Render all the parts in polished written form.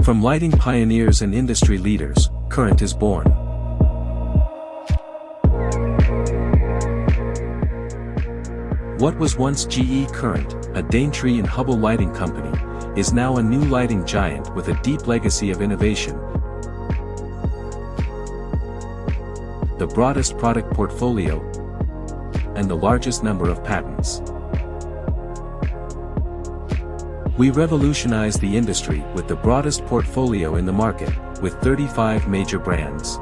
From lighting pioneers and industry leaders, Current is born. What was once GE Current, a Daintree and Hubble lighting company, is now a new lighting giant with a deep legacy of innovation, the broadest product portfolio, and the largest number of patents. We revolutionized the industry with the broadest portfolio in the market, with 35 major brands.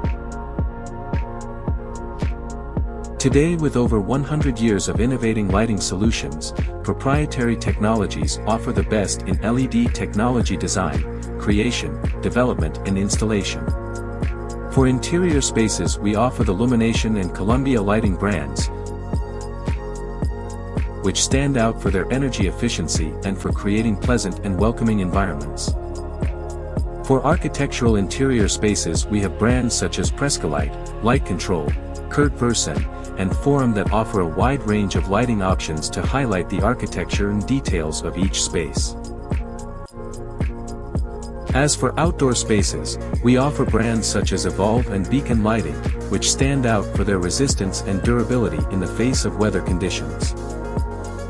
Today, with over 100 years of innovating lighting solutions, proprietary technologies offer the best in LED technology design, creation, development and installation. For interior spaces we offer the Lumination and Columbia lighting brands, which stand out for their energy efficiency and for creating pleasant and welcoming environments. For architectural interior spaces we have brands such as Prescolite, Light Control, Kurt Versen, and Forum that offer a wide range of lighting options to highlight the architecture and details of each space. As for outdoor spaces, we offer brands such as Evolve and Beacon Lighting, which stand out for their resistance and durability in the face of weather conditions.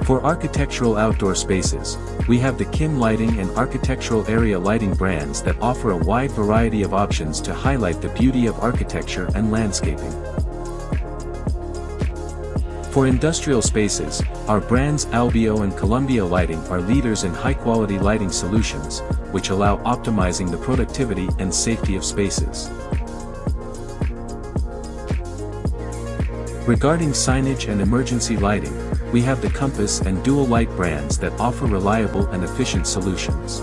For architectural outdoor spaces, we have the Kim Lighting and Architectural Area Lighting brands that offer a wide variety of options to highlight the beauty of architecture and landscaping. For industrial spaces, our brands Albio and Columbia Lighting are leaders in high-quality lighting solutions, which allow optimizing the productivity and safety of spaces. Regarding signage and emergency lighting, we have the Compass and Dual Light brands that offer reliable and efficient solutions.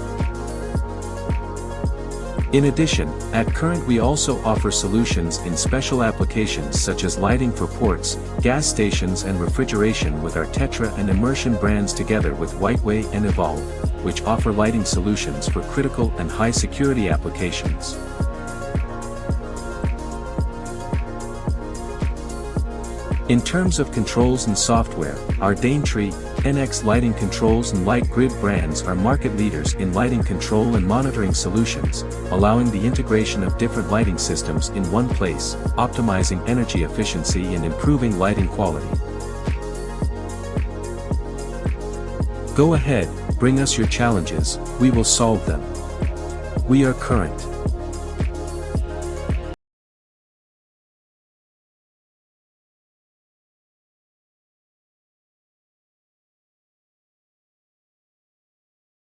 In addition, at Current we also offer solutions in special applications such as lighting for ports, gas stations and refrigeration with our Tetra and Immersion brands together with Whiteway and Evolve, which offer lighting solutions for critical and high security applications. In terms of controls and software, our Daintree, NX lighting controls and Light Grid brands are market leaders in lighting control and monitoring solutions, allowing the integration of different lighting systems in one place, optimizing energy efficiency and improving lighting quality. Go ahead, bring us your challenges, we will solve them. We are Current.